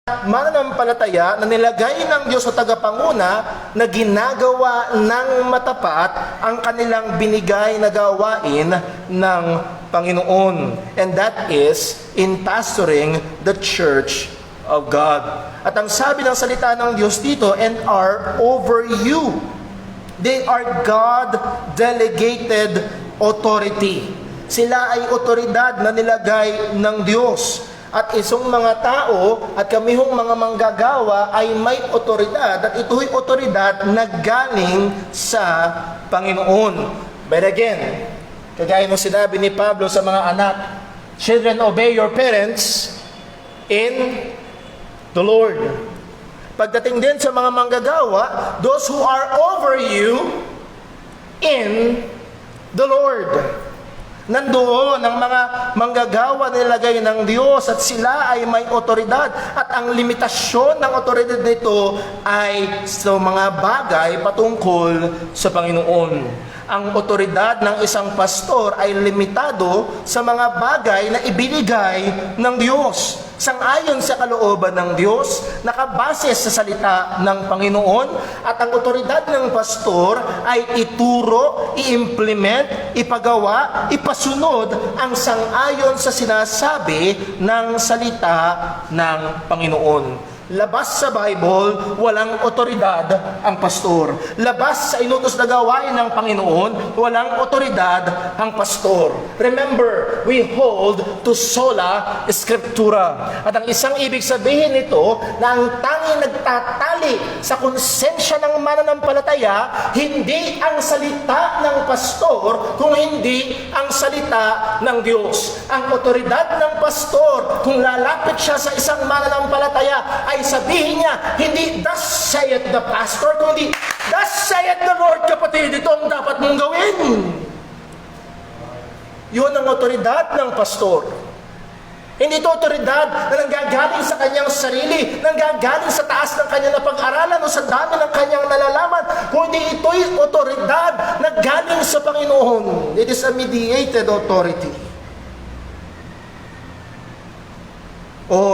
mananampalataya na nilagay ng Diyos sa tagapanguna na ginagawa ng matapat ang kanilang binigay na gawain ng Panginoon. And that is in pastoring the church of God. At ang sabi ng salita ng Diyos dito, and are over you. They are God-delegated authority. Sila ay otoridad na nilagay ng Diyos. At isang mga tao at kamihong mga manggagawa ay may otoridad at ito'y otoridad na galing sa Panginoon. But again, kagaya ng sinabi ni Pablo sa mga anak, children, obey your parents in the Lord. Pagdating din sa mga manggagawa, those who are over you in the Lord. Nandoon ang mga manggagawa na nilagay ng Diyos at sila ay may otoridad. At ang limitasyon ng otoridad nito ay sa mga bagay patungkol sa Panginoon. Ang otoridad ng isang pastor ay limitado sa mga bagay na ibinigay ng Diyos. Sang-ayon sa kalooban ng Diyos, nakabase sa salita ng Panginoon, at ang otoridad ng pastor ay ituro, i-implement, ipagawa, ipasunod ang sang-ayon sa sinasabi ng salita ng Panginoon. Labas sa Bible, walang otoridad ang pastor. Labas sa inutos na gawain ng Panginoon, walang otoridad ang pastor. Remember, we hold to sola scriptura. At ang isang ibig sabihin nito, na ang tanging nagtatali sa konsensya ng mananampalataya, hindi ang salita ng pastor, kung hindi ang salita ng Diyos. Ang otoridad ng pastor, kung lalapit siya sa isang mananampalataya, ay sabihin niya, hindi thus saith the pastor, kundi thus saith the Lord. Kapatid, ito ang dapat mong gawin. Yun ang otoridad ng pastor. Hindi ito otoridad na nanggagaling sa kanyang sarili, nanggagaling sa taas ng kanyang napag-aralan o sa dami ng kanyang nalalaman, kundi ito'y otoridad na galing sa Panginoon. It is a mediated authority.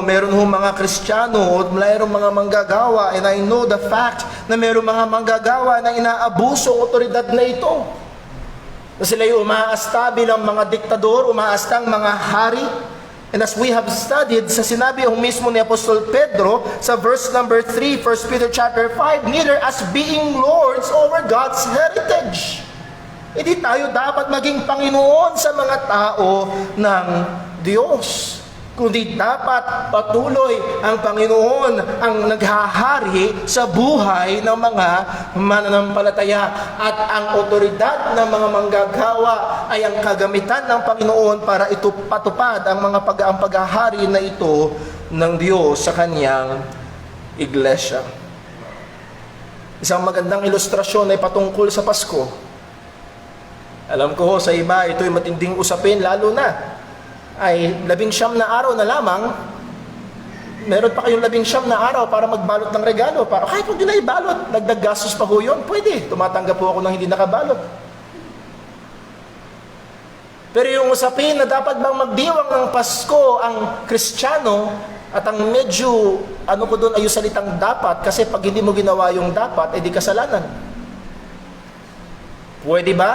Meron hong mga Kristiyano o mayroong mga manggagawa, and I know the fact na mayroong mga manggagawa na inaabuso ang otoridad na ito. Na sila'y umaasta bilang mga diktador, umaastang mga hari. And as we have studied, sa sinabi ang mismo ni Apostol Pedro sa verse number 3, 1 Peter chapter 5, neither as being lords over God's heritage. Hindi tayo dapat maging Panginoon sa mga tao ng Diyos, kundi dapat patuloy ang Panginoon ang naghahari sa buhay ng mga mananampalataya. At ang otoridad ng mga manggagawa ay ang kagamitan ng Panginoon para ito patupad ang mga paghahari na ito ng Diyos sa kanyang iglesia. Isang magandang ilustrasyon ay patungkol sa Pasko. Alam ko sa iba, ito'y matinding usapin, lalo na ay 19 na araw na lamang, meron pa kayong 19 na araw para magbalot ng regalo. Para kahit huwag nyo na ibalot, dagdag gastos pa ho yun, pwede. Tumatanggap po ako ng hindi nakabalot. Pero yung usapin na dapat bang magdiwang ng Pasko ang Kristiyano, at ang medyo, ko doon ay yung salitang dapat, kasi pag hindi mo ginawa yung dapat, edi kasalanan. Pwede ba?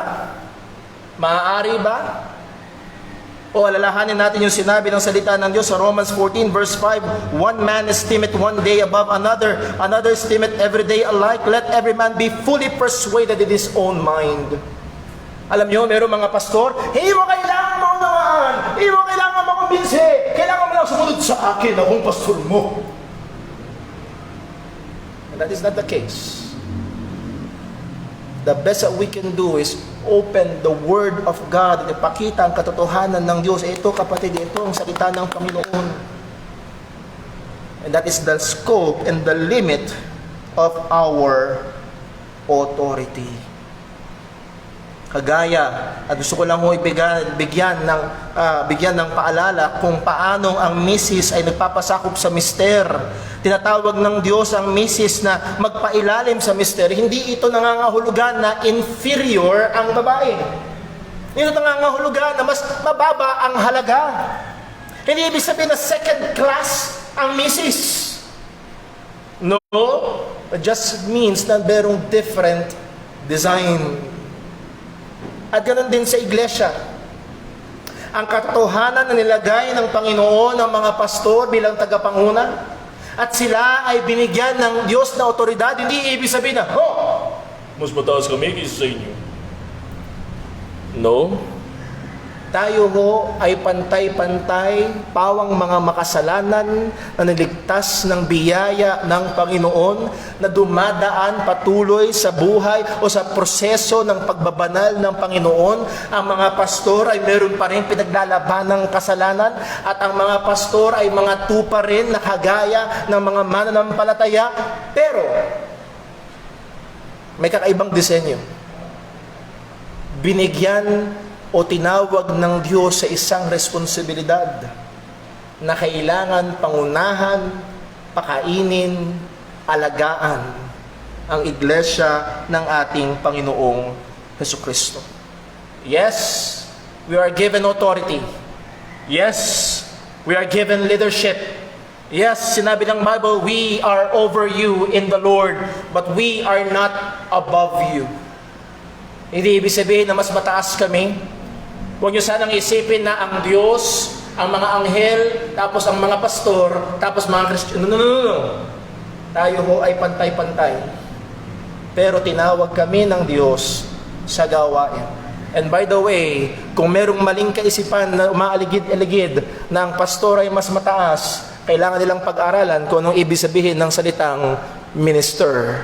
Maaari ba? O alalahanin natin yung sinabi ng salita ng Diyos sa Romans 14 verse 5, one man estimate one day above another, another estimate every day alike. Let every man be fully persuaded in his own mind. Alam nyo, meron mga pastor, hindi mo kailangan maunawaan, hindi mo kailangan makumbinsi, kailangan mo lang sumunod sa akin, akong pastor mo. And that is not the case. The best that we can do is open the Word of God at ipakita ang katotohanan ng Diyos. Ito kapatid, ito ang salita ng Panginoon. And that is the scope and the limit of our authority. Kagaya, at gusto ko lang ho bigyan ng paalala kung paano ang misis ay nagpapasakop sa mister. Tinatawag ng Diyos ang misis na magpailalim sa mister. Hindi ito nangangahulugan na inferior ang babae. Ito nangangahulugan na mas mababa ang halaga. Hindi ibig sabihin na second class ang misis. No, it just means na merong different design. At ganun din sa iglesia. Ang katotohanan na nilagay ng Panginoon ng mga pastor bilang tagapanguna, at sila ay binigyan ng Diyos na otoridad, hindi ibig sabihin na, mas mataas kami kaysa sa inyo. No. Tayo ay pantay-pantay, pawang mga makasalanan na niligtas ng biyaya ng Panginoon na dumadaan patuloy sa buhay o sa proseso ng pagbabanal ng Panginoon. Ang mga pastor ay meron pa rin pinaglalaban ng kasalanan at ang mga pastor ay mga tupa rin na kagaya ng mga mananampalataya. Pero may kakaibang disenyo. Binigyan o tinawag ng Diyos sa isang responsibilidad na kailangan pangunahan, pakainin, alagaan ang iglesia ng ating Panginoong Hesukristo. Yes, we are given authority. Yes, we are given leadership. Yes, sinabi ng Bible, we are over you in the Lord, but we are not above you. Hindi ibig sabihin na mas mataas kami. Huwag niyo sanang isipin na ang Diyos, ang mga anghel, tapos ang mga pastor, tapos mga Kristiyano. No. Tayo ay pantay-pantay. Pero tinawag kami ng Diyos sa gawain. And by the way, kung merong maling kaisipan na umaaligid-aligid na ang pastor ay mas mataas, kailangan nilang pag-aralan kung anong ibig sabihin ng salitang minister.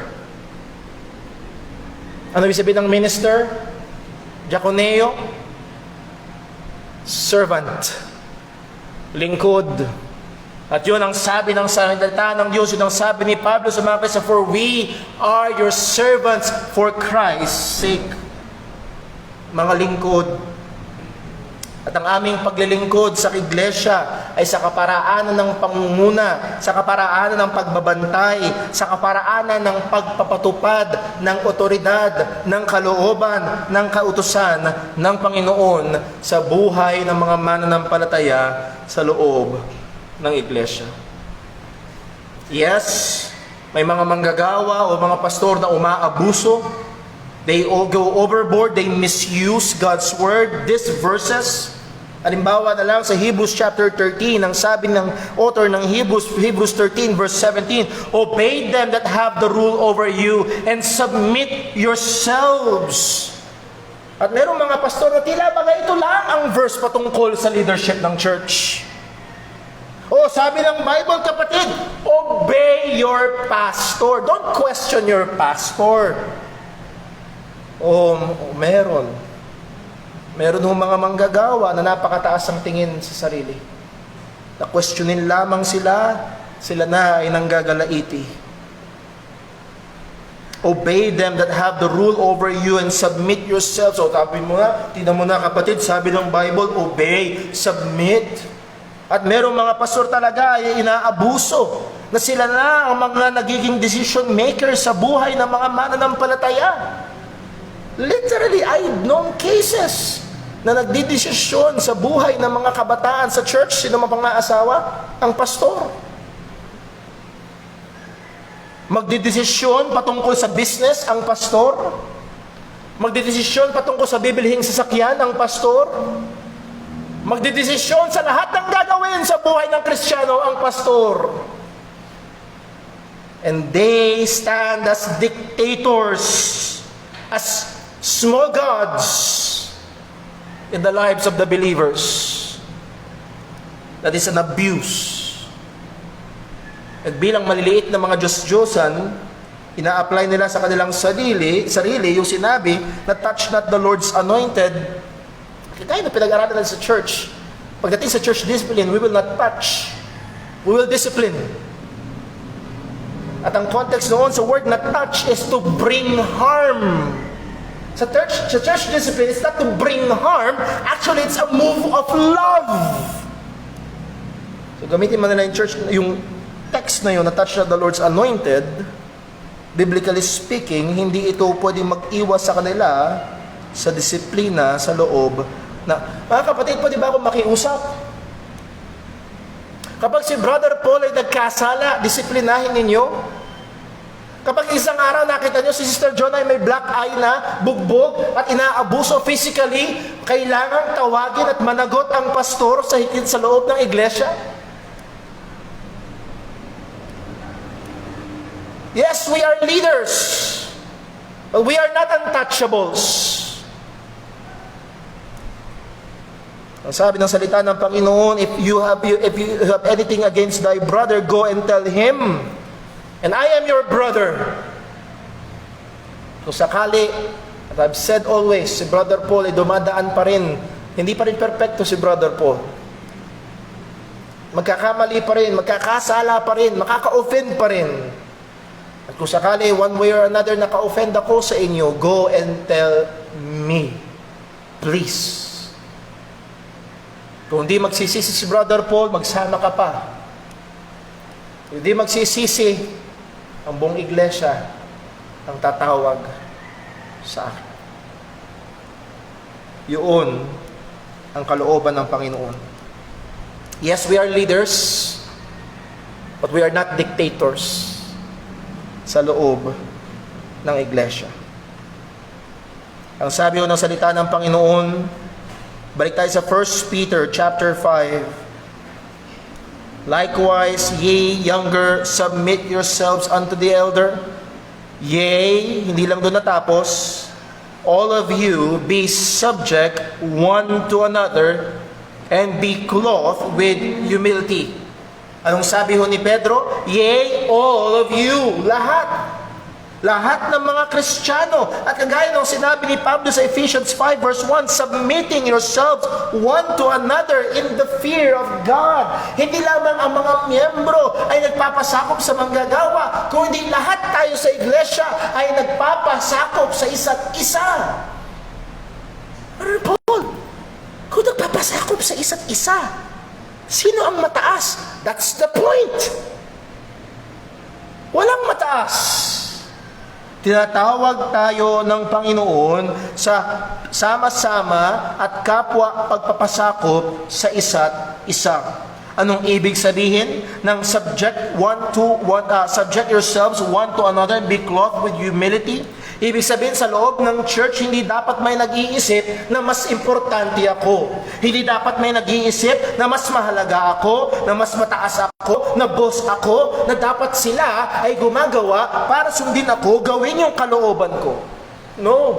Ano ibig sabihin ng minister? Diakoneo? Servant, lingkod. At yun ang sabi ng salita ng Diyos, yun ang sabi ni Pablo sa mga Kristo, for we are your servants for Christ's sake. Mga lingkod. At ang aming paglilingkod sa iglesia ay sa kaparaanan ng pangunguna, sa kaparaanan ng pagbabantay, sa kaparaanan ng pagpapatupad ng otoridad, ng kalooban, ng kautusan ng Panginoon sa buhay ng mga mananampalataya sa loob ng iglesia. Yes, may mga manggagawa o mga pastor na umaabuso. They all go overboard, they misuse God's word. These verses, halimbawa na lang sa Hebrews chapter 13, ang sabi ng author ng Hebrews 13 verse 17, obey them that have the rule over you and submit yourselves. At merong mga pastor na tila baga ito lang ang verse patungkol sa leadership ng church. O sabi ng Bible, kapatid, obey your pastor. Don't question your pastor. Meron hong mga manggagawa na napakataas ang tingin sa sarili. Na questionin lamang sila na ay nanggagalaiti. Obey them that have the rule over you and submit yourselves. So sabi mo na, tingnan mo na kapatid, sabi ng Bible, obey, submit. At merong mga pastor talaga ay inaabuso na sila na ang mga nagiging decision maker sa buhay ng mga mananampalataya. Literally, I've known cases na nagdidesisyon sa buhay ng mga kabataan sa church. Sino man pang naasawa? Ang pastor. Magdidesisyon patungkol sa business, ang pastor. Magdidesisyon patungkol sa bibilhing sasakyan, ang pastor. Magdidesisyon sa lahat ng gagawin sa buhay ng Kristiyano, ang pastor. And they stand as dictators, as small gods in the lives of the believers. That is an abuse. At bilang maliliit na mga Diyos-Diyosan, ina-apply nila sa kanilang sarili yung sinabi na touch not the Lord's anointed. Kaya na pinag-aralan natin sa church. Pagdating sa church discipline, we will not touch. We will discipline. At ang context noon sa word na touch is to bring harm. Sa church discipline, it's not to bring harm. Actually, it's a move of love. So gamitin man nila yung text na yun, na touch not the Lord's anointed, biblically speaking, hindi ito pwedeng mag-iwas sa kanila sa disiplina sa loob na, mga kapatid, pwede ba ako makiusap? Kapag si Brother Paul ay nagkasala, disiplinahin ninyo. Kapag isang araw nakita nyo si Sister John ay may black eye na, bugbog at inaabuso physically, kailangang tawagin at managot ang pastor sa higit sa loob ng iglesia? Yes, we are leaders, but we are not untouchables. Ang sabi ng salita ng Panginoon, if you have anything against thy brother, go and tell him, and I am your brother. Kung sakali, at I've said always, si Brother Paul ay dumadaan pa rin. Hindi pa rin perfecto si Brother Paul. Magkakamali pa rin, magkakasala pa rin, makaka-offend pa rin. At kung sakali, one way or another, naka-offend ako sa inyo, go and tell me. Please. Kung hindi magsisisi si Brother Paul, magsama ka pa. Kung hindi magsisisi, ang buong iglesia ang tatawag sa akin. Yun ang kalooban ng Panginoon. Yes, we are leaders, but we are not dictators sa loob ng iglesia. Ang sabi ng salita ng Panginoon, balik tayo sa 1 Peter chapter 5. Likewise, ye younger, submit yourselves unto the elder. Yea, hindi lang doon natapos, all of you be subject one to another and be clothed with humility. Anong sabi ho ni Pedro? Yea, all of you, lahat. Lahat ng mga Kristiyano. At kagaya ng sinabi ni Pablo sa Ephesians 5 verse 1, submitting yourselves one to another in the fear of God. Hindi lamang ang mga miyembro ay nagpapasakop sa manggagawa, kundi lahat tayo sa iglesia ay nagpapasakop sa isa't isa. Brother Paul, kung nagpapasakop sa isa't isa, sino ang mataas? That's the point. Walang mataas. Tinatawag tayo ng Panginoon sa sama-sama at kapwa pagpapasakop sa isa't isa. Anong ibig sabihin ng subject yourselves one to another and be clothed with humility? Ibig sabihin sa loob ng church, hindi dapat may nag-iisip na mas importante ako. Hindi dapat may nag-iisip na mas mahalaga ako, na mas mataas ako, na boss ako, na dapat sila ay gumagawa para sundin ako, gawin yung kalooban ko. No.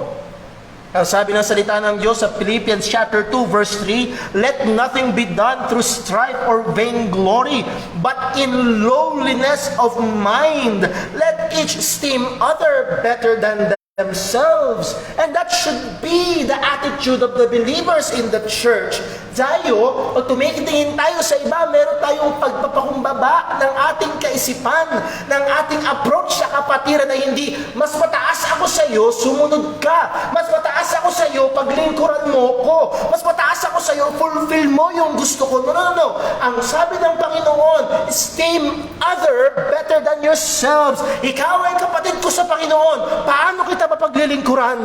Ang sabi ng salita ng Diyos sa Philippians chapter 2 verse 3, let nothing be done through strife or vainglory, but in lowliness of mind, let each esteem other better than themselves. And that should be the attitude of the believers in the church. Tayo, pag tumitingin tayo sa iba, meron tayong pagpapakumbaba ng ating kaisipan, ng ating approach sa kapatiran na hindi, mas mataas ako sa iyo, sumunod ka. Mas mataas ako sa iyo, paglingkuran mo ko. Mas mataas ako sa iyo, fulfill mo yung gusto ko. No. Ang sabi ng Panginoon, esteem other better than yourselves. Ikaw ay kapatid ko sa Panginoon. Paano kita mapaglilingkuran?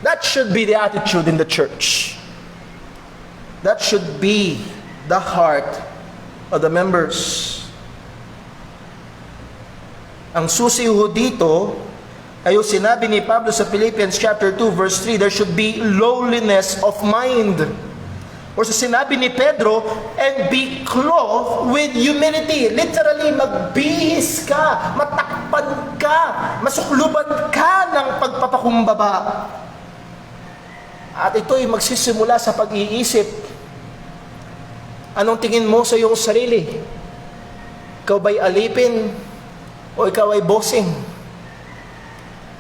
That should be the attitude in the church. That should be the heart of the members. Ang susi ho dito ay yung sinabi ni Pablo sa Philippians chapter 2 verse 3, there should be lowliness of mind. Or sa sinabi ni Pedro, and be clothed with humility. Literally, magbihis ka, matakpan ka, masukluban ka ng pagpapakumbaba. At ito'y magsisimula sa pag-iisip. Anong tingin mo sa iyong sarili? Ikaw ba'y alipin o ikaw ay bossing?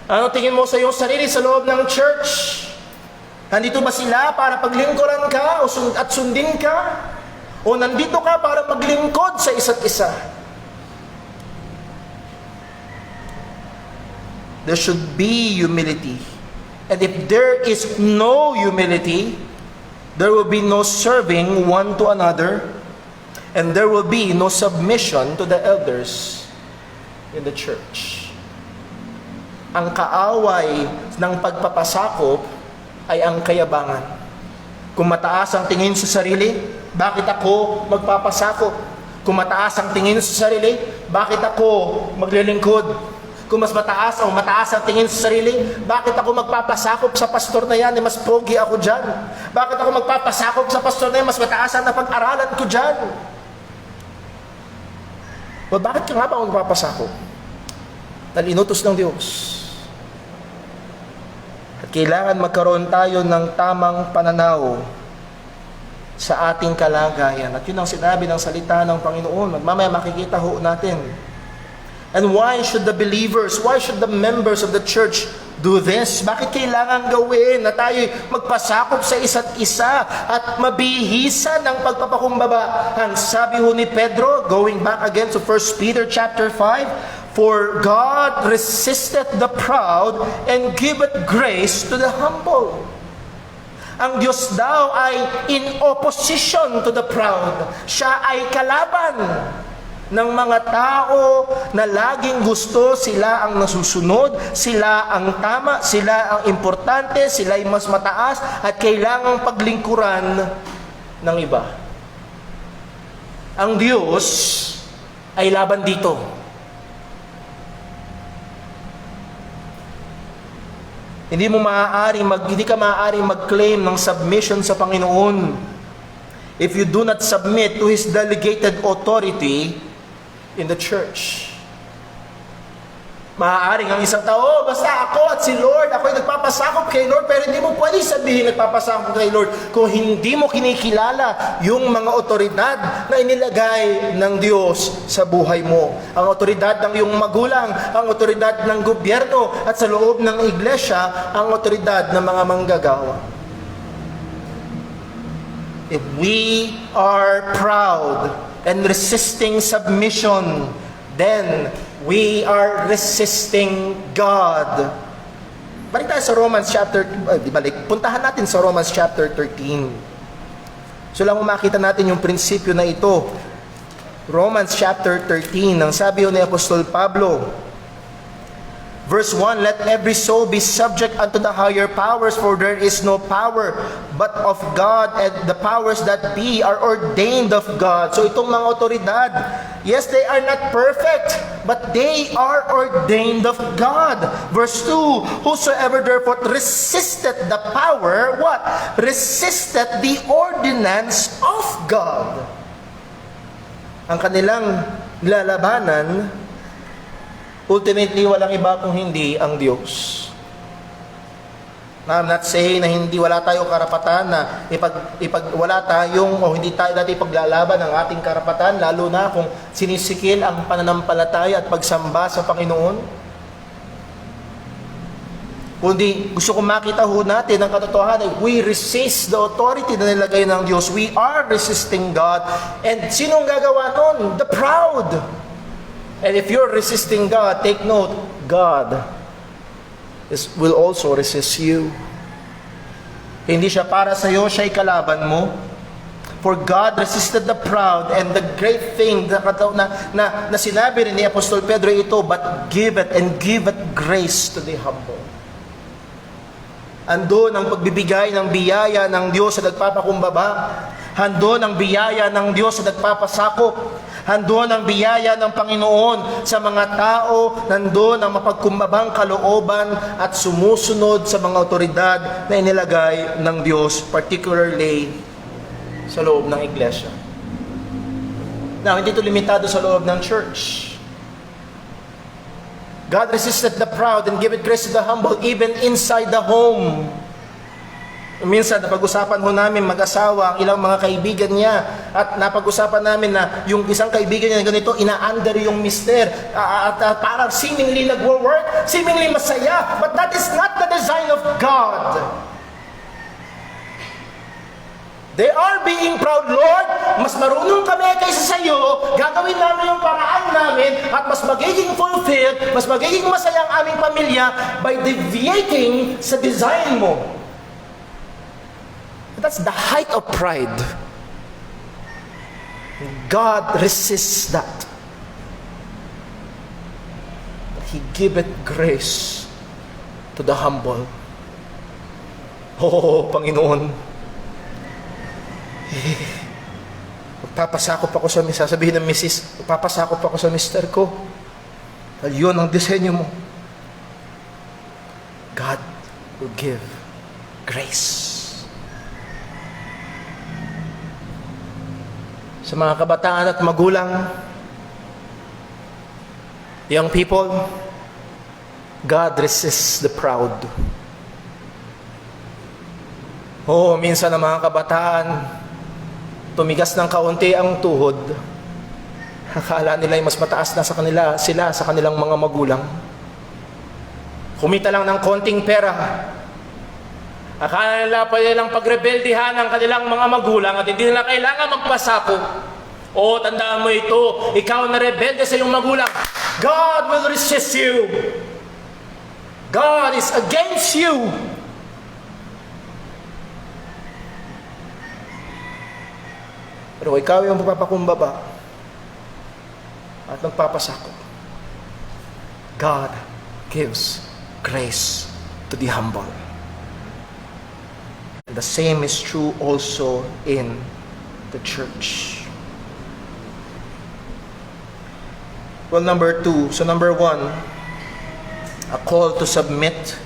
Anong tingin mo sa iyong sarili sa loob ng church? Nandito ba sila para paglingkuran ka at sundin ka? O nandito ka para maglingkod sa isa't isa? There should be humility. And if there is no humility, there will be no serving one to another, and there will be no submission to the elders in the church. Ang kaaway ng pagpapasakop ay ang kayabangan. Kung mataas ang tingin sa sarili, bakit ako magpapasakop? Kung mataas ang tingin sa sarili, bakit ako maglilingkod? Kung mas mataas o mataas ang tingin sa sarili, bakit ako magpapasakop sa pastor na yan? Mas pogi ako dyan. Bakit ako magpapasakop sa pastor na yan? Mas mataas ang napag-aralan ko dyan. O bakit ka nga ba ako magpapasakop? Dahil inutos ng Diyos. At kailangan magkaroon tayo ng tamang pananaw sa ating kalagayan. At yun ang sinabi ng salita ng Panginoon. Mamaya makikita ho natin. And why should the believers, why should the members of the church do this? Bakit kailangan gawin na tayo magpasakop sa isa't isa at mabihisa ng pagpapakumbaba? Ang sabi ho ni Pedro, going back again to 1 Peter chapter 5, for God resisteth the proud and giveth grace to the humble. Ang Diyos daw ay in opposition to the proud. Siya ay kalaban ng mga tao na laging gusto sila ang nasusunod, sila ang tama, sila ang importante, sila ay mas mataas at kailangang paglingkuran ng iba. Ang Diyos ay laban dito. Hindi ka maaaring mag-claim ng submission sa Panginoon if you do not submit to His delegated authority in the church. Maaaring ang isang tao, basta ako at si Lord, ako'y nagpapasakop kay Lord, pero hindi mo pwede sabihin nagpapasakop kay Lord kung hindi mo kinikilala yung mga otoridad na inilagay ng Diyos sa buhay mo. Ang otoridad ng iyong magulang, ang otoridad ng gobyerno, at sa loob ng iglesia, ang otoridad ng mga manggagawa. If we are proud and resisting submission, then we are resisting God. Balik tayo sa Romans chapter, puntahan natin sa Romans chapter 13. So lang makita natin yung prinsipyo na ito. Romans chapter 13, ang sabi ni Apostol Pablo, verse 1, let every soul be subject unto the higher powers, for there is no power but of God, and the powers that be are ordained of God. So itong mga otoridad, yes, they are not perfect, but they are ordained of God. Verse 2, whosoever therefore resisted the power, what? Resisted the ordinance of God. Ang kanilang lalabanan, ultimately, walang iba kung hindi ang Diyos. Now, I'm not saying na wala tayong karapatan na wala tayong o hindi tayo dati paglalaban ng ating karapatan, lalo na kung sinisikil ang pananampalataya at pagsamba sa Panginoon. Kundi gusto kong makita ho natin ang katotohanan, we resist the authority na nilagay ng Diyos. We are resisting God. And sinong gagawa nun? The proud. And if you're resisting God, take note, God will also resist you. Hindi siya para sa iyo, siya ay kalaban mo. For God resisted the proud, and the great thing na sinabi rin ni Apostol Pedro ito, but giveth grace to the humble. Andun ang pagbibigay ng biyaya ng Diyos sa nagpapakumbaba. Andun ang biyaya ng Diyos sa nagpapasakop. Handon ang biyaya ng Panginoon sa mga tao, nandun ang mapagkumbabang kalooban at sumusunod sa mga otoridad na inilagay ng Diyos, particularly sa loob ng iglesia. Now, hindi ito limitado sa loob ng church. God resisted the proud and giveth grace to the humble, even inside the home. Minsan, napag-usapan ho namin mag-asawa ang ilang mga kaibigan niya at napag-usapan namin na yung isang kaibigan niya ganito, ina-under yung mister at parang seemingly nagwo-work, seemingly masaya, but that is not the design of God. They are being proud, Lord, mas marunong kami kaysa sa iyo, gagawin namin yung paraan namin at mas magiging fulfilled, mas magiging masaya ang aming pamilya by deviating sa design mo. That's the height of pride. God resists that. But He giveth grace to the humble. Oh, Panginoon. Magpapasakop ako sa sabihin ng misis, magpapasakop ako sa mister ko. Dahil yun ang disenyo mo. God will give grace. Sa mga kabataan at magulang, young people, God resists the proud. Minsan ang mga kabataan, tumigas ng kaunti ang tuhod. Akala nila ay mas mataas na sila sa kanilang mga magulang. Kumita lang ng konting pera. Akala nila pa nilang pagrebeldihan ng kanilang mga magulang at hindi nila kailangan magpasako. Tandaan mo ito, ikaw na rebelde sa iyong magulang, God will resist you. God is against you. Pero ikaw yung magpapakumbaba at nagpapasako, God gives grace to the humble. And the same is true also in the church. Well, number 2. So number 1, a call to submit.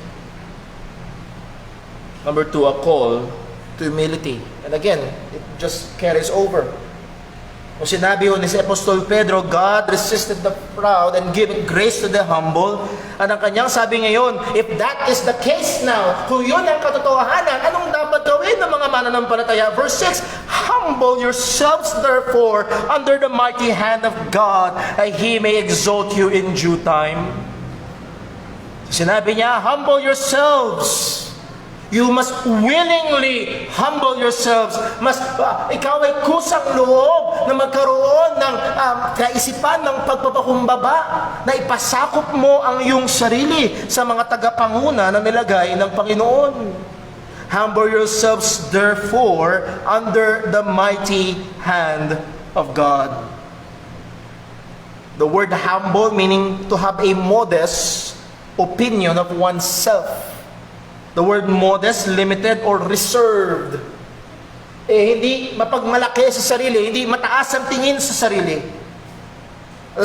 Number 2, a call to humility. And again, it just carries over. Kung sinabi ho ni si Apostol Pedro, God resisted the proud and gave grace to the humble. At ang kanyang sabi ngayon, if that is the case now, kung yun ang katotohanan, anong dapat gawin ng mga mananampalataya? Verse 6, humble yourselves therefore under the mighty hand of God, that He may exalt you in due time. Sinabi niya, humble yourselves. You must willingly humble yourselves. Ikaw ay kusang loob na magkaroon ng kaisipan ng pagpapakumbaba, na ipasakop mo ang iyong sarili sa mga tagapanguna na nilagay ng Panginoon. Humble yourselves therefore under the mighty hand of God. The word humble meaning to have a modest opinion of oneself. The word modest, limited or reserved. Hindi mapagmalaki sa sarili, hindi mataas ang tingin sa sarili.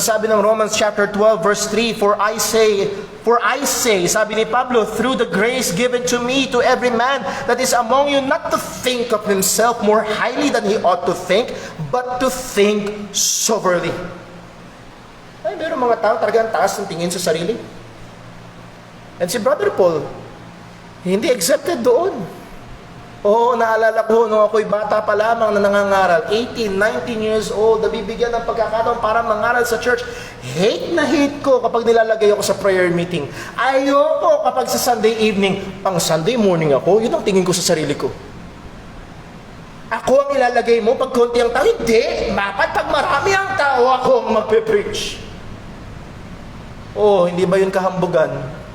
Sabi ng Romans chapter 12 verse 3, For I say, sabi ni Pablo, through the grace given to me, to every man that is among you, not to think of himself more highly than he ought to think, but to think soberly. Ay, meron mga tao talagang taas ng tingin sa sarili. And si Brother Paul, hindi accepted doon. Naalala ko nung ako'y bata pa lamang na nangangaral, 18, 19 years old, nabibigyan ng pagkakataon para mangaral sa church. Hate na hate ko kapag nilalagay ako sa prayer meeting. Ayoko kapag sa Sunday evening, pang Sunday morning ako, yun ang tingin ko sa sarili ko. Ako ang ilalagay mo pag konti ang tao. Hindi, dapat pag marami ang tao, ako ang magpe-preach. Hindi ba yun kahambugan?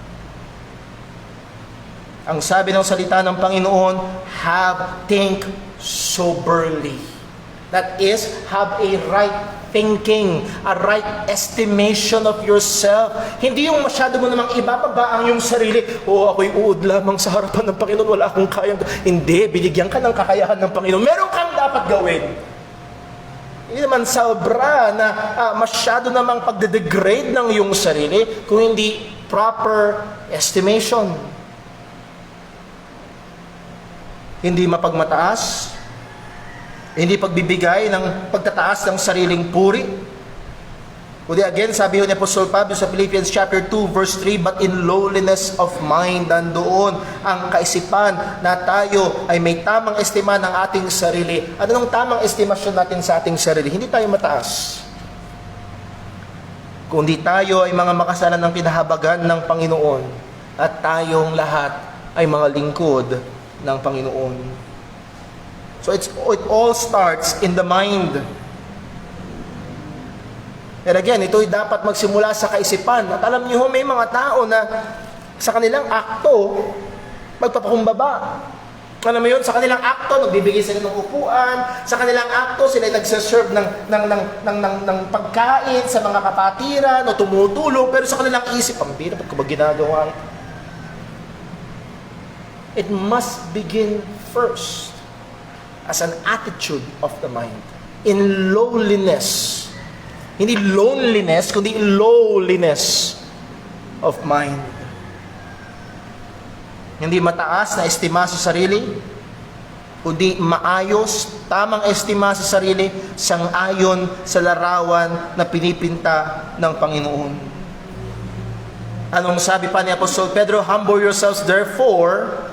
Ang sabi ng salita ng Panginoon, think soberly. That is, have a right thinking, a right estimation of yourself. Hindi yung masyado mo namang ibababa ang yung sarili. Ako'y uod lamang sa harapan ng Panginoon, wala akong kayang. Hindi, binigyan ka ng kakayahan ng Panginoon. Meron kang dapat gawin. Hindi naman sobra na masyado namang pagdedegrade ng iyong sarili, kung hindi proper estimation. Hindi mapagmataas, hindi pagbibigay ng pagtataas ng sariling puri. Kundi again, sabi ni Apostol Pablo sa Philippians chapter 2 verse 3, but in lowliness of mind, nandoon ang kaisipan na tayo ay may tamang estima ng ating sarili. Ano nung tamang estimasyon natin sa ating sarili? Hindi tayo mataas. Kundi tayo ay mga makasalan ng pinahabagan ng Panginoon, at tayong lahat ay mga lingkod ng Panginoon. So it all starts in the mind. And again, ito'y dapat magsimula sa kaisipan. At alam niyo, may mga tao na sa kanilang akto, magpapakumbaba. Alam mo yun, sa kanilang akto, nagbibigay sila ng upuan. Sa kanilang akto, sila nagsaserve ng pagkain sa mga kapatiran o tumutulong. Pero sa kanilang isip, ang hirap ko ba ginagawa ito? It must begin first as an attitude of the mind. In lowliness. Hindi loneliness, kundi lowliness of mind. Hindi mataas na estima sa sarili, kundi maayos, tamang estima sa sarili, sang-ayon sa larawan na pinipinta ng Panginoon. Anong sabi pa ni Apostol Pedro? Humble yourselves therefore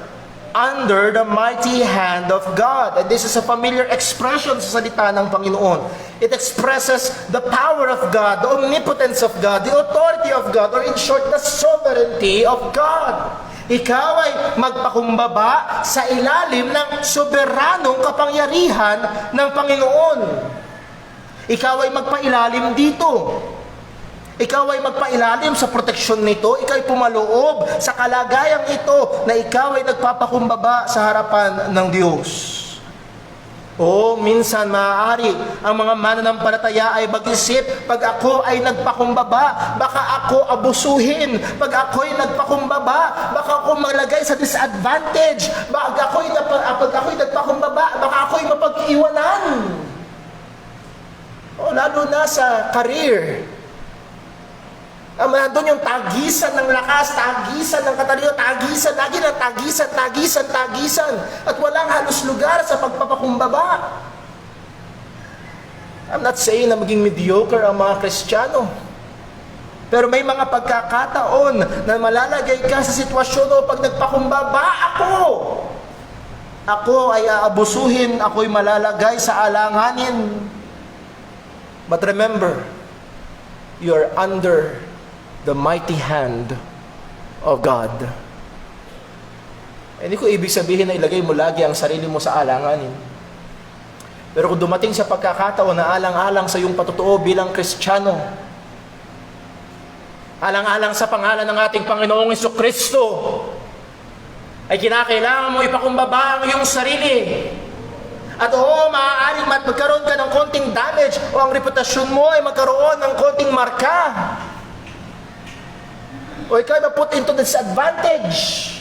under the mighty hand of God. And this is a familiar expression sa salita ng Panginoon. It expresses the power of God, the omnipotence of God, the authority of God, or in short, the sovereignty of God. Ikaw ay magpakumbaba sa ilalim ng soberanong kapangyarihan ng Panginoon. Ikaw ay magpailalim dito. Ikaw ay magpailalim sa proteksyon nito. Ikaw ay pumaloob sa kalagayang ito na ikaw ay nagpapakumbaba sa harapan ng Diyos. O minsan maaari ang mga mananampalataya ay mag-isip, pag ako ay nagpakumbaba, baka ako abusuhin. Pag ako ay nagpakumbaba, baka ako malagay sa disadvantage. Pag ako ay nagpakumbaba, baka ako ay mapag-iwanan. O lalo na sa career. Nandun yung tagisan ng lakas, tagisan ng katalino, tagisan, lagi ng tagisan. At walang halos lugar sa pagpapakumbaba. I'm not saying na maging mediocre ang mga Kristiyano. Pero may mga pagkakataon na malalagay ka sa sitwasyon o pag nagpakumbaba ako ay aabusuhin, ako'y malalagay sa alanganin. But remember, you're under the mighty hand of God. Hindi ko ibig sabihin na ilagay mo lagi ang sarili mo sa alanganin. Pero kung dumating sa pagkakataon na alang-alang sa iyong patutuo bilang Kristiyano, alang-alang sa pangalan ng ating Panginoong Jesucristo, ay kinakailangan mo ipakumbaba ang iyong sarili. At maaaring magkaroon ka ng konting damage o ang reputasyon mo ay magkaroon ng konting marka. O ikaw ay put into disadvantage.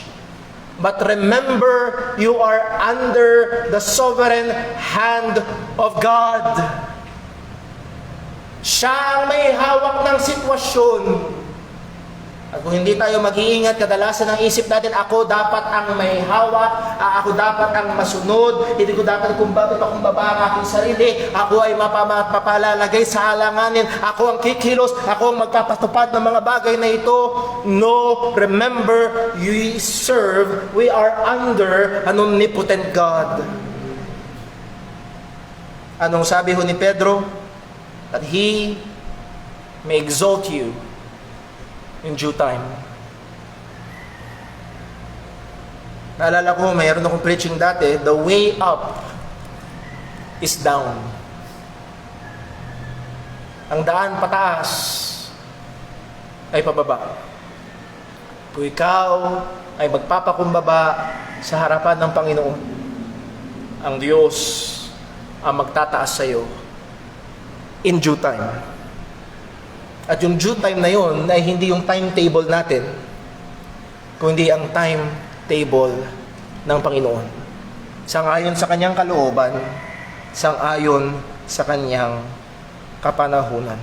But remember, you are under the sovereign hand of God. Siya ang may hawak ng sitwasyon. At kung hindi tayo mag-iingat, kadalasan ang isip natin, ako dapat ang may hawak, ako dapat ang masunod, hindi ko dapat kumbaba ang aking sarili, ako ay mapalalagay sa alanganin, ako ang kikilos, ako ang magpapatupad ng mga bagay na ito. No, remember, we are under an omnipotent God. Anong sabi ho ni Pedro? That He may exalt you in due time. Naalala ko, mayroon akong preaching dati, the way up is down. Ang daan pataas ay pababa. Kung ikaw ay magpapakumbaba sa harapan ng Panginoon, ang Diyos ang magtataas sa iyo in due time. At yung due time na yun ay hindi yung timetable natin, kundi ang timetable ng Panginoon. Sang-ayon sa kanyang kalooban, sang-ayon sa kanyang kapanahunan.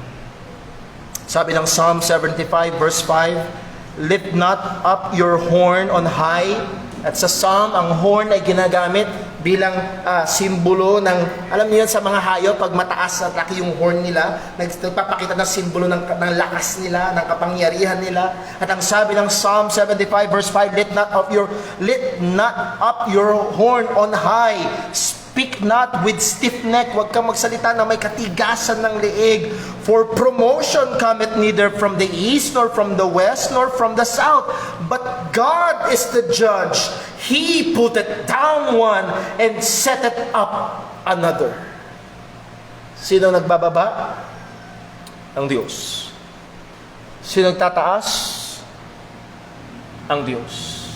Sabi ng Psalm 75 verse 5, lift not up your horn on high. At sa Psalm, ang horn ay ginagamit bilang simbolo ng, alam niyo yan sa mga hayop, pag mataas at laki yung horn nila, nagpapakita ng simbolo ng lakas nila, ng kapangyarihan nila. At ang sabi ng Psalm 75 verse 5, lift not up your horn on high. Speak not with stiff neck. Huwag kang magsalita na may katigasan ng leeg. For promotion cometh neither from the east, nor from the west, nor from the south. But God is the judge. He putteth down one and setteth up another. Sino nagbababa? Ang Diyos. Sino nagtataas? Ang Diyos.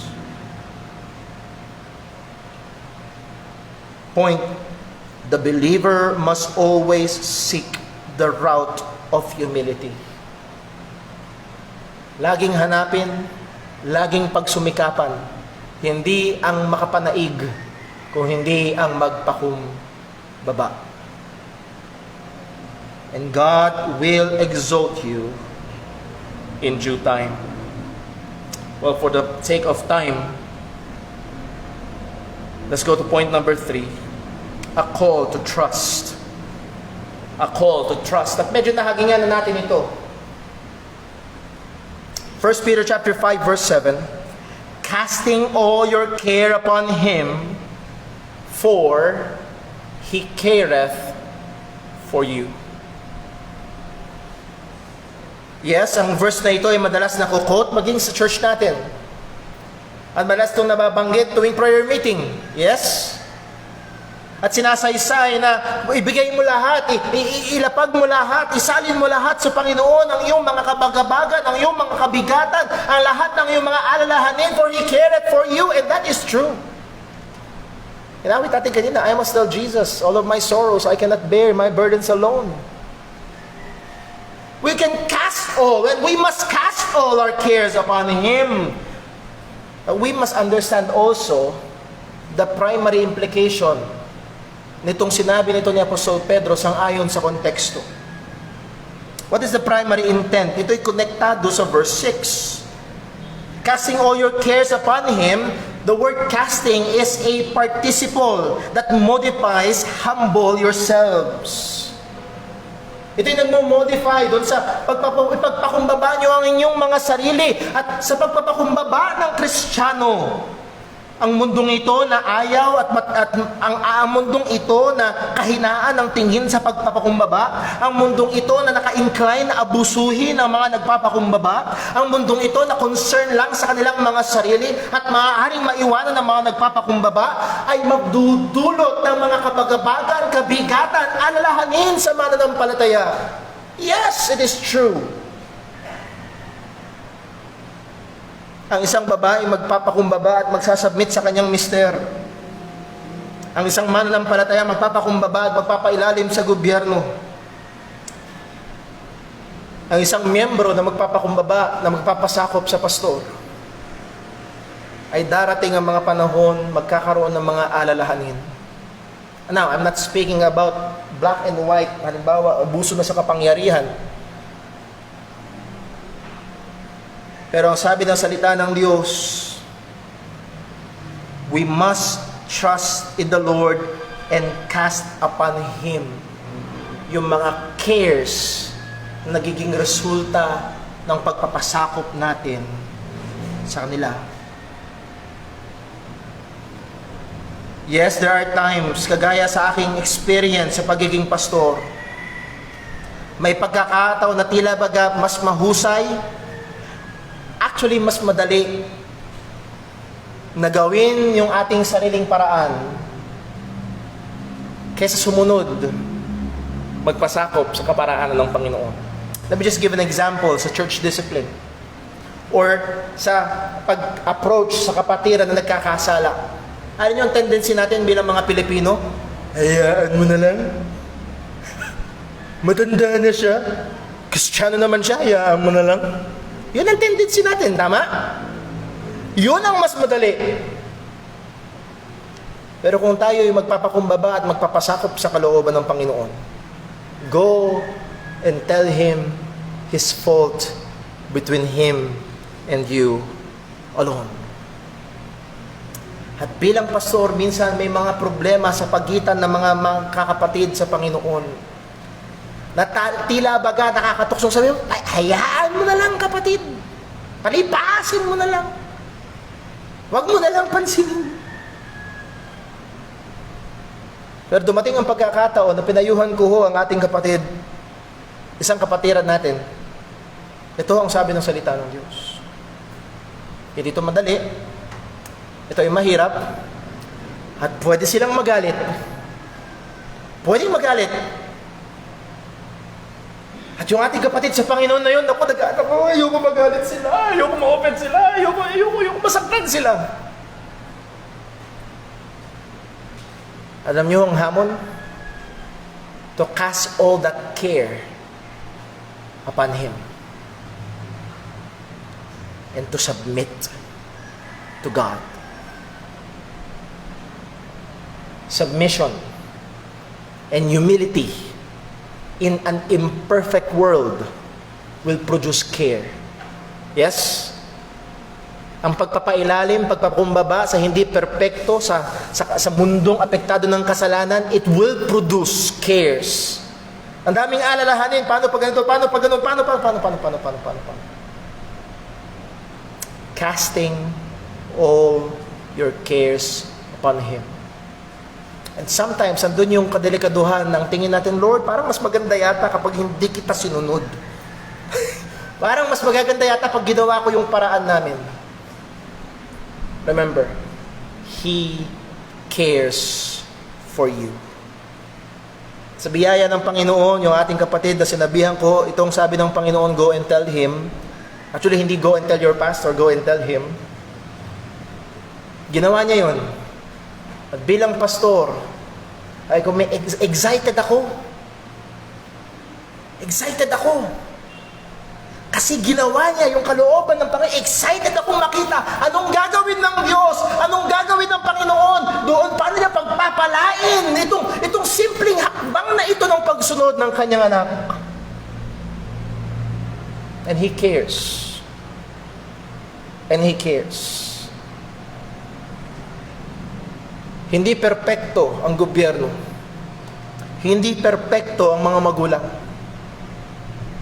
Point, the believer must always seek the route of humility. Laging hanapin, laging pagsumikapan, hindi ang makapanaig, kung hindi ang magpakumbaba. and God will exalt you in due time. Well, for the sake of time, let's go to point number 3. A call to trust. A call to trust. At medyo nahagingan na natin ito. 1 Peter chapter 5 verse 7. Casting all your care upon Him, for He careth for you. Yes, ang verse na ito ay madalas nakukot maging sa church natin. At madalas itong nababanggit tuwing prayer meeting. Yes? At sinasaysay na ibigay mo lahat, ilapag mo lahat, isalin mo lahat sa Panginoon ang iyong mga kabagabagan, ang iyong mga kabigatan, ang lahat ng iyong mga alalahanin, for He careth for you, and that is true. Inawit natin kanina, I must tell Jesus all of my sorrows, I cannot bear my burdens alone. We can cast all, and we must cast all our cares upon Him. We must understand also the primary implication nitong sinabi nito ni Apostol Pedro sang-ayon sa konteksto. What is the primary intent? Ito'y konektado sa verse 6. Casting all your cares upon Him, the word casting is a participle that modifies humble yourselves. Ito'y nagmo-modify doon sa pagpapakumbaba nyo ang inyong mga sarili at sa pagpapakumbaba ng Kristiyano. Ang mundong ito na ayaw at ang mundong ito na kahinaan ng tingin sa pagpapakumbaba, ang mundong ito na naka-incline na abusuhin ang mga nagpapakumbaba, ang mundong ito na concern lang sa kanilang mga sarili at maaaring maiwanan ng mga nagpapakumbaba ay magdudulot ng mga kabagabagan, kabigatan, alalahanin sa mananampalataya. Yes, it is true. Ang isang babae magpapakumbaba at magsasubmit sa kanyang mister. Ang isang mananampalataya magpapakumbaba at magpapailalim sa gobyerno. Ang isang miyembro na magpapakumbaba, na magpapasakop sa pastor, ay darating ang mga panahon, magkakaroon ng mga alalahanin. Now, I'm not speaking about black and white, halimbawa, abuso na sa kapangyarihan. Pero ang sabi ng salita ng Diyos, we must trust in the Lord and cast upon Him yung mga cares na nagiging resulta ng pagpapasakop natin sa kanila. Yes, there are times, kagaya sa aking experience sa pagiging pastor, may pagkakataon na tila baga mas mahusay, actually, mas madali na gawin yung ating sariling paraan kaysa sumunod magpasakop sa kaparaanan ng Panginoon. Let me just give an example sa church discipline or sa pag-approach sa kapatiran na nagkakasala. Ano yung tendency natin bilang mga Pilipino? Hayaan mo na lang. Matanda na siya. Kristiyano naman siya, hayaan mo na lang. Yun ang tendency natin, tama? Yun ang mas madali. Pero kung tayo ay magpapakumbaba at magpapasakop sa kalooban ng Panginoon, go and tell Him His fault between Him and you alone. At bilang pastor, minsan may mga problema sa pagitan ng mga kakapatid sa Panginoon. Na tila baga nakakatuksong sabi mo, ay, hayaan mo na lang kapatid. Palipasin mo na lang. Huwag mo na lang pansinin. Pero dumating ang pagkakataon na pinayuhan ko ho ang ating kapatid, isang kapatiran natin. Ito ang sabi ng salita ng Diyos. Hindi ito madali. Ito ay mahirap. At pwede silang magalit. Pwedeng magalit. At yung ating kapatid sa Panginoon na yun, ayoko magalit sila, ayoko ma-open sila, ayoko masaktan sila. Alam niyo ang hamon? To cast all that care upon Him and to submit to God. Submission and humility in an imperfect world will produce care. Yes? Ang pagpapailalim, pagpapakumbaba sa hindi perpekto, sa mundong apektado ng kasalanan, it will produce cares. Ang daming alalahanin, paano pag ganito, paano pag ganito, paano. Casting all your cares upon Him. And sometimes, andun yung kadelikaduhan ng tingin natin, Lord, parang mas maganda yata kapag hindi kita sinunod. Parang mas magaganda yata pag ginawa ko yung paraan namin. Remember, He cares for you. Sa biyaya ng Panginoon, yung ating kapatid na sinabihan ko, itong sabi ng Panginoon, go and tell him. Actually, hindi go and tell your pastor, go and tell him. Ginawa niya yun. At bilang pastor, ay kung may excited ako. Excited ako. Kasi ginawa niya yung kalooban ng Panginoon. Excited akong makita anong gagawin ng Diyos, anong gagawin ng Panginoon. Doon, paano niya pagpapalain itong simpleng hakbang na ito ng pagsunod ng kanyang anak. And He cares. And He cares. Hindi perpekto ang gobyerno. Hindi perpekto ang mga magulang.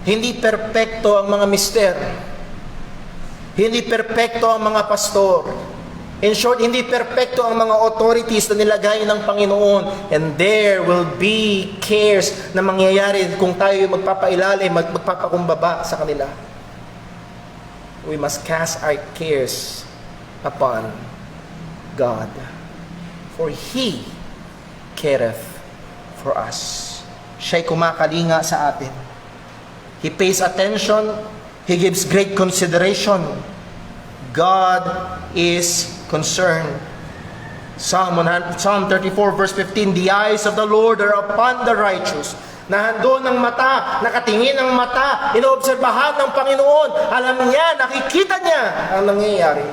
Hindi perpekto ang mga mister. Hindi perpekto ang mga pastor. In short, hindi perpekto ang mga authorities na nilagay ng Panginoon. And there will be cares na mangyayari kung tayo magpapailalim, magpapakumbaba sa kanila. We must cast our cares upon God. For He careth for us. Siya'y kumakalinga sa atin. He pays attention. He gives great consideration. God is concerned. Psalm 34 verse 15, the eyes of the Lord are upon the righteous. Nahando ng mata, nakatingin ng mata, inoobserbahan ng Panginoon. Alam niya, nakikita niya ang nangyayari.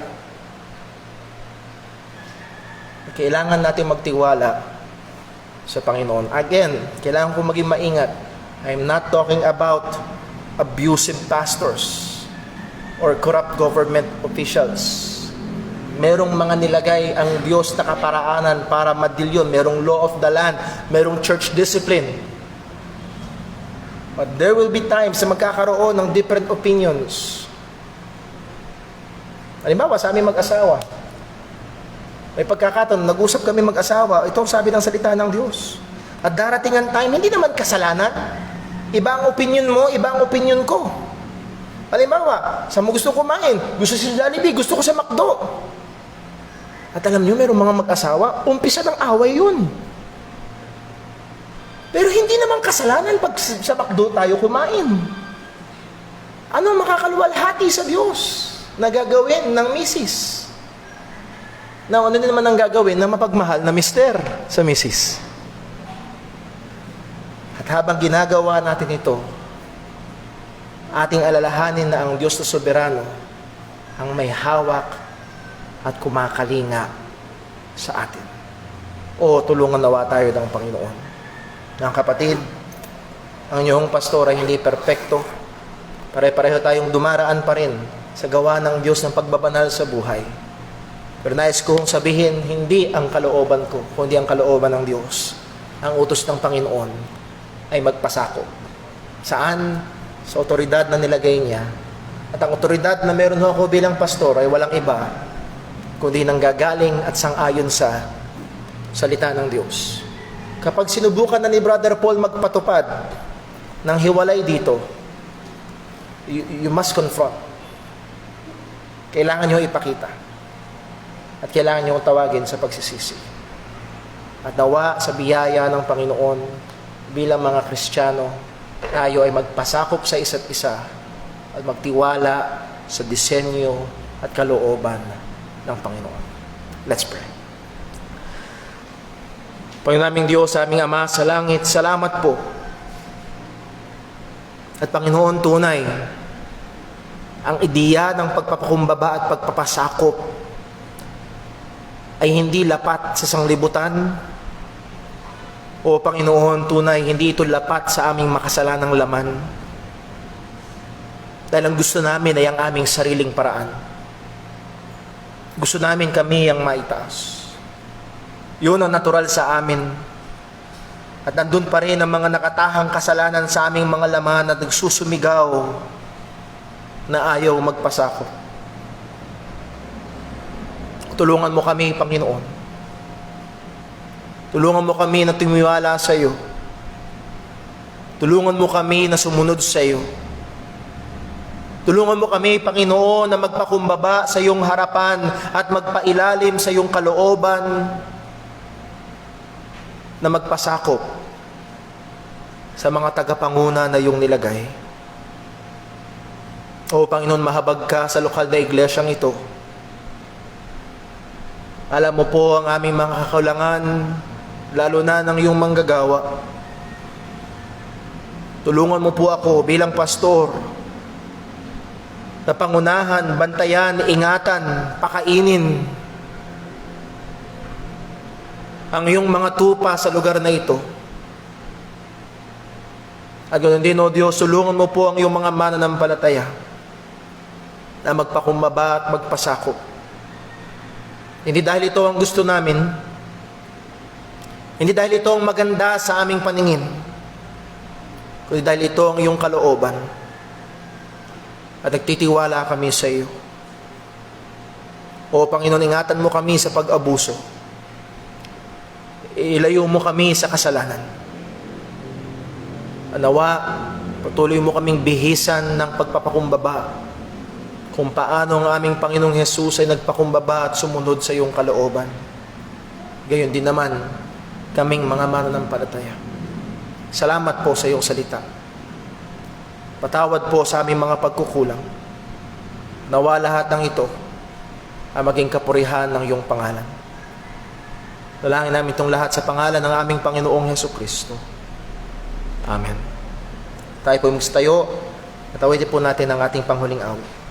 Kailangan natin magtiwala sa Panginoon. Again, kailangan ko maging maingat. I'm not talking about abusive pastors or corrupt government officials. Merong mga nilagay ang Diyos na kaparaanan para madilyon. Merong law of the land. Merong church discipline. But there will be times na magkakaroon ng different opinions. Halimbawa, sa aming mag-asawa, may pagkakataon, nag-usap kami mag-asawa, ito ang sabi ng salita ng Diyos. At darating ang time, hindi naman kasalanan. Iba ang opinion mo, iba ang opinion ko. Halimbawa, saan mo gusto kumain? Gusto sa Jollibee, gusto ko sa McDo. At alam niyo, mayroong mga mag-asawa, umpisa ng away yun. Pero hindi naman kasalanan pag sa McDo tayo kumain. Ano ang makakaluwalhati sa Diyos na gagawin ng misis? Now, ano din naman ang gagawin ng mapagmahal na mister sa misis? At habang ginagawa natin ito, ating alalahanin na ang Diyos na soberano ang may hawak at kumakalinga sa atin. O tulungan nawa tayo ng Panginoon. Ng kapatid, ang inyong pastor ay hindi perpekto. Pare-pareho tayong dumaraan pa rin sa gawa ng Diyos ng pagbabanal sa buhay. Pero nais kong sabihin, hindi ang kalooban ko, kundi ang kalooban ng Diyos. Ang utos ng Panginoon ay magpasakop. Saan? Sa otoridad na nilagay niya. At ang otoridad na meron ako bilang pastor ay walang iba, kundi nanggagaling at sang-ayon sa salita ng Diyos. Kapag sinubukan na ni Brother Paul magpatupad ng hiwalay dito, you must confront. Kailangan nyo ipakita. At kailangan nyo tawagin sa pagsisisi. At nawa sa biyaya ng Panginoon, bilang mga Kristiyano, tayo ay magpasakop sa isa't isa at magtiwala sa disenyo at kalooban ng Panginoon. Let's pray. Panginoon naming Diyos, aming Ama sa langit, salamat po. At Panginoon, tunay, ang ideya ng pagpapakumbaba at pagpapasakop ay hindi lapat sa sanglibutan, O Panginoon, tunay, hindi ito lapat sa aming makasalanang laman. Dahil ang gusto namin ay ang aming sariling paraan. Gusto namin kami ang maitaas. Yun ang natural sa amin. At nandun pa rin ang mga nakatahang kasalanan sa aming mga laman na nagsusumigaw na ayaw magpasakop. Tulungan mo kami, Panginoon. Tulungan mo kami na tumiwala sa iyo. Tulungan mo kami na sumunod sa iyo. Tulungan mo kami, Panginoon, na magpakumbaba sa iyong harapan at magpailalim sa iyong kalooban na magpasakop sa mga tagapanguna na iyong nilagay. O Panginoon, mahabag ka sa lokal na iglesyang ito. Alam mo po ang aming mga kakulangan, lalo na ng iyong manggagawa. Tulungan mo po ako bilang pastor na pangunahan, bantayan, ingatan, pakainin ang iyong mga tupa sa lugar na ito. At ganoon din, O Diyos, tulungan mo po ang iyong mga mananampalataya na magpakumbaba at magpasakop. Hindi dahil ito ang gusto namin, hindi dahil ito ang maganda sa aming paningin, kundi dahil ito ang iyong kalooban. At nagtitiwala kami sa iyo. O Panginoon, ingatan mo kami sa pag-abuso. Ilayo mo kami sa kasalanan. Nawa, patuloy mo kaming bihisan ng pagpapakumbaba kung paano ang aming Panginoong Hesus ay nagpakumbaba at sumunod sa iyong kalooban. Gayon din naman kaming mga mananampalataya. Salamat po sa iyong salita. Patawad po sa aming mga pagkukulang. Nawa lahat ng ito ay maging kapurihan ng iyong pangalan. Dalangin namin itong lahat sa pangalan ng aming Panginoong Hesukristo. Amen. Tayo po magstayo at awitin po natin ang ating panghuling awit.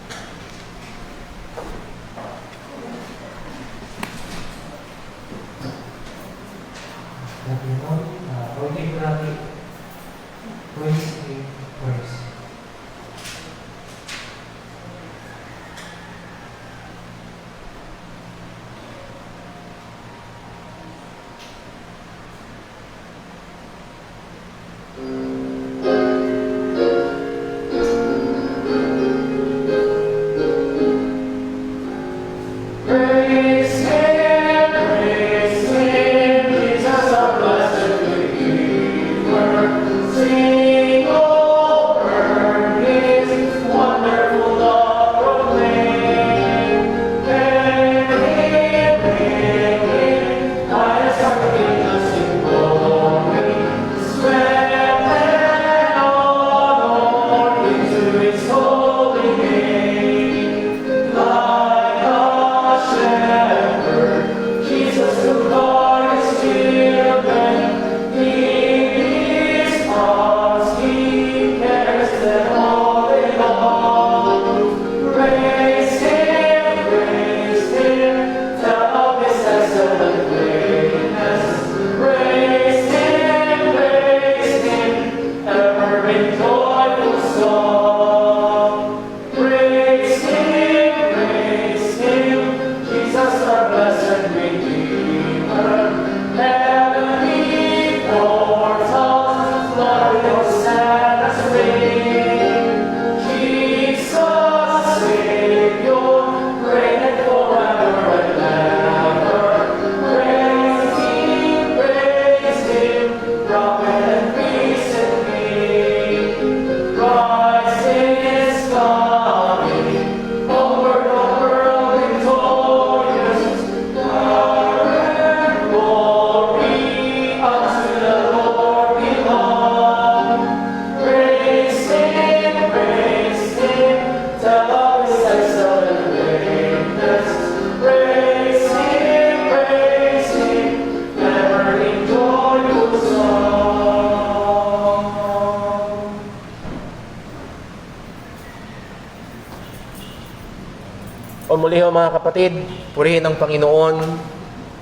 O muli ho mga kapatid, purihin ang Panginoon.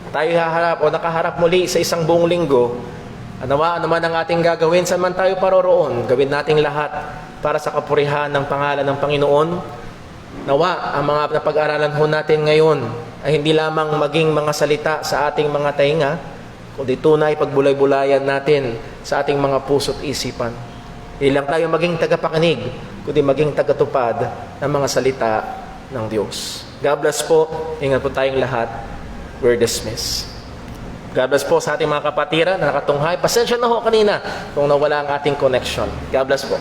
Tayo haharap o nakaharap muli sa isang buong linggo Nawa naman ang ating gagawin saan man tayo paroroon, gawin nating lahat para sa kapurihan ng pangalan ng Panginoon. Nawa ang mga napag-aralan ho natin ngayon ay hindi lamang maging mga salita sa ating mga tainga, kundi tunay pagbulay-bulayan natin sa ating mga puso't isipan. Hindi lang tayo maging tagapakinig, kundi maging tagatupad ng mga salita ng Diyos. God bless po. Ingat po tayong lahat. We're dismissed. God bless po sa ating mga kapatiran na nakatunghay. Pasensya na ho kanina kung nawala ang ating connection. God bless po.